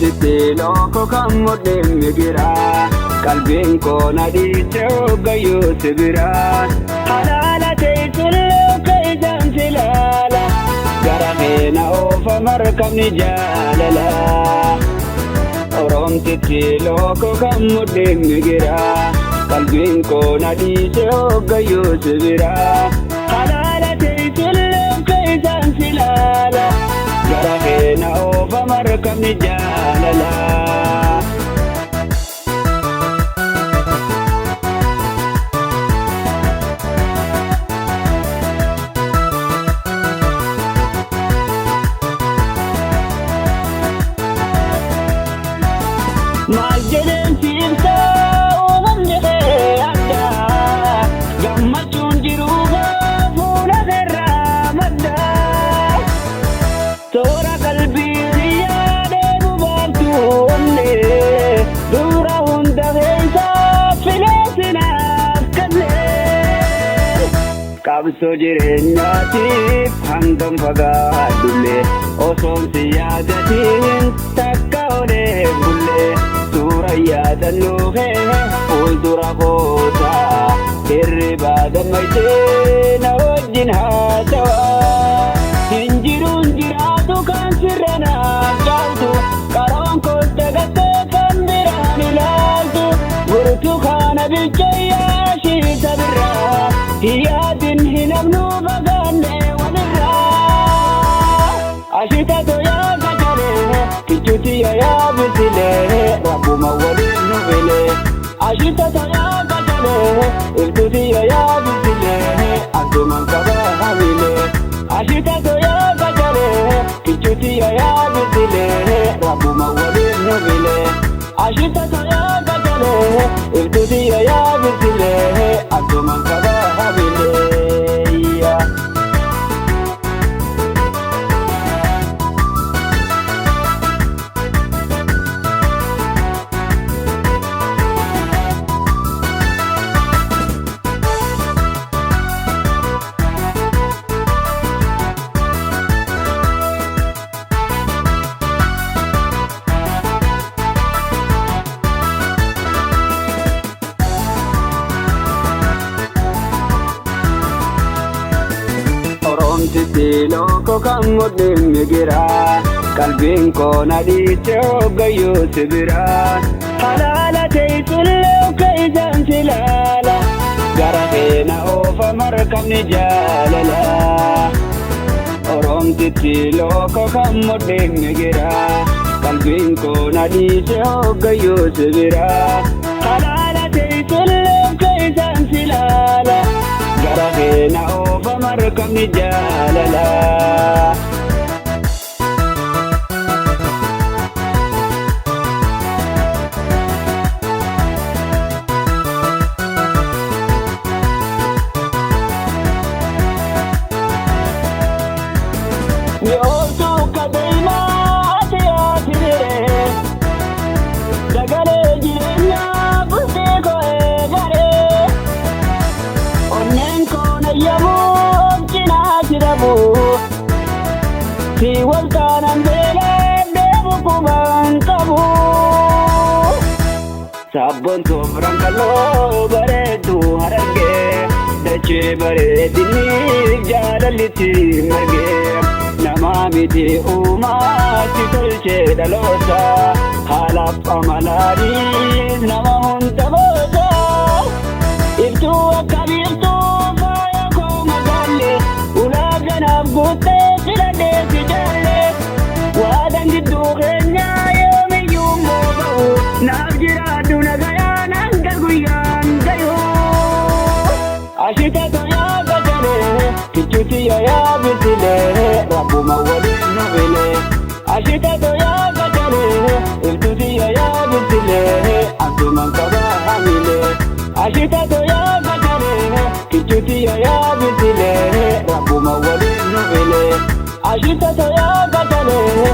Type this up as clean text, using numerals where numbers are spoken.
Oromtitti loko kan mudhin migira qalbiin koo nadhiiche hoggayyuu sibira halaala teessun looka ijaan silaala gara keena oofa markabni jaalala Oromtitti loko kan mudhin migira qalbiin koo nadhiiche hoggayyuu sibira halaala teessun looka ijaan silaala gara keena oofa markabni jaalala Maljelen sirta uumamni kee addaa gammachuun jiruuga fuula irraa madda toora qalbii yaadee bubaabtu onnee dura hunda keessaa fileessinaaf kannee qabsoo jireenyaatiif hangam fagaadhullee osoon si yaadatiin takka olee bullee yaadannoo kee fuuldura kootaa hirribaa gammaddee na wajjin haasawaa hin jiruun jiraatu kan sirra naaf caaltu qaroon koota gattee kan biraan ilaaltu burtukaana bilchaayyaa shiita birraa hiyyaatiin hin hafnu fagaannee walirraa ashita toyaa gajalee kichuuti yaa bisilee rabbuma waliin nu filee ashita toyaa gajalee iltuuti yaa bisilee addumaan qabaa hamilee ashita toyaa gajalee kichuuti yaa bisilee rabbuma waliin nu filee ashita toyaa gajalee iltuuti yaa bisilee addumaan qabaa hamilee Oromtitti loko kan mudhin migira qalbiin koo nadhiiche hoggayyuu sibira halaala teessun looka ijaan silaala gara keena oofa markabni jaalala Oromtitti loko kan mudhin migira qalbiin koo nadhiiche hoggayyuu sibira halaala teessun looka ijaan silaala gara keena oofa markabni jaalala Mi'ooftu kadeemaa ati aatiree sagalee jireenyaa bultii koo eegalee onneen koo nayyamuuf cinaa jiramu si waltaanan beelee deemu kubaan qabu sabboon toofran kalloo bareedu harargee dachee bareediniif jaalallitti margee namaa miti uumaatti tolchee dhaloota haalaaf amalaaniis nama hunda boota ibtuu akka biiftuu faaya koo magaalle ulaa ganaaf guuttee filadhee si jaalle waadan gidduu keenyaa yoomiyyuu mooba'u naaf jiraadhu nagayaan hanga guyyaan gayu ashita toyaa gajalee kichuuti yaa bisilee rabbuma waliin nu filee ashita toyaa gajalee iltuuti yaa bisilee addumaan qabaa hamilee ashita toyaa gajalee kichuuti yaa bisilee rabbuma waliin nu filee ashita toyaa gajalee